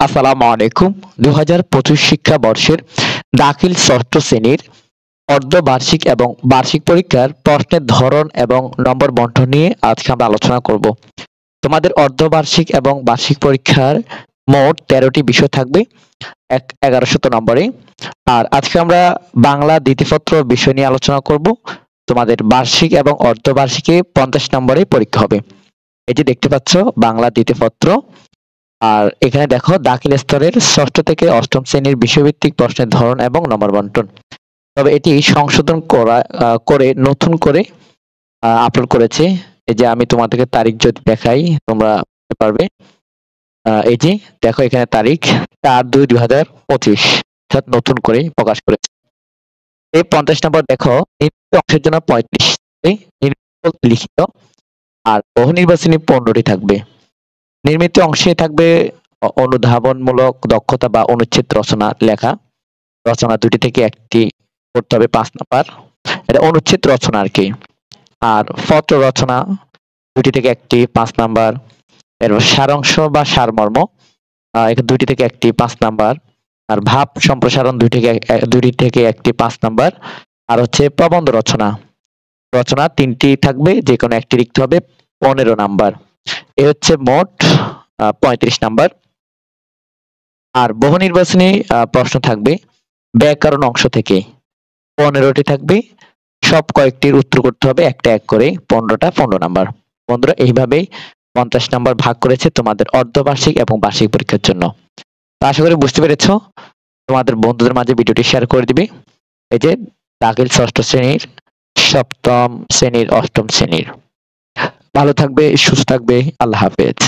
আসসালামু আলাইকুম। ২০২৫ শিক্ষাবর্ষের দাখিল ষষ্ঠ শ্রেণীর অর্ধবার্ষিক এবং বার্ষিক পরীক্ষার প্রশ্নের ধরন এবং নম্বর বন্টন নিয়ে আজকে আমরা আলোচনা করব। তোমাদের অর্ধবার্ষিক এবং বার্ষিক পরীক্ষার মোট ১৩টি বিষয় থাকবে ১১০০ নম্বরে। আর আজকে আমরা বাংলা দ্বিতীয়পত্র বিষয় নিয়ে আলোচনা করব। তোমাদের বার্ষিক এবং অর্ধবার্ষিকে ৫০ নম্বরে পরীক্ষা হবে। এই যে দেখতে পাচ্ছ বাংলা দ্বিতীয়পত্র। আর এখানে দেখো দাখিল স্তরের ষষ্ঠ থেকে অষ্টম শ্রেণীর বিষয়ভিত্তিক প্রশ্নের ধরন এবং নম্বর বন্টন। তবে এটি সংশোধন করে নতুন করে আপলোড করেছে। এই যে আমি তোমাদেরকে তারিখ যদি দেখাই তোমরা বুঝতে পারবে। এই যে দেখো এখানে তারিখ ৪/২/২০২৫ অর্থাৎ নতুন করে প্রকাশ করেছে। এই ৫০ নম্বর দেখো নির্মিত অংশের জন্য ৩৫ লিখিত আর বহু নির্বাচনী ১৫টি থাকবে। নির্মিত অংশে থাকবে অনুধাবনমূলক দক্ষতা বা অনুচ্ছেদ রচনা লেখা। রচনা দুটি থেকে একটি করতে হবে ৫ নাম্বার। এটা অনুচ্ছেদ রচনা আর কি। আর পত্র রচনা দুটি থেকে একটি ৫ নাম্বার। এরপর সারাংশ বা সারমর্ম দুটি থেকে একটি ৫ নাম্বার। আর ভাব সম্প্রসারণ দুটি থেকে একটি ৫ নাম্বার। আর হচ্ছে প্রবন্ধ রচনা ৩টি থাকবে, যে কোনো একটি লিখতে হবে ১৫ নাম্বার। এ হচ্ছে মোট ৩৫ নাম্বার। আর বহু নির্বাচনী প্রশ্ন থাকবে ব্যাকরণ অংশ থেকে ১৫টি থাকবে। সব কয়েকটির উত্তর করতে হবে একটা এক করে, ১৫টা ১৫ নাম্বার। বন্ধুরা এইভাবেই ৫০ নাম্বার ভাগ করেছে তোমাদের অর্ধবার্ষিক এবং বার্ষিক পরীক্ষার জন্য। আশা করি বুঝতে পেরেছো। তোমাদের বন্ধুদের মাঝে ভিডিওটি শেয়ার করে দিবে। এই যে দাখিল ষষ্ঠ শ্রেণীর, সপ্তম শ্রেণীর, অষ্টম শ্রেণীর। ভালো থাকবে, সুস্থ থাকবে। আল্লাহ হাফেজ।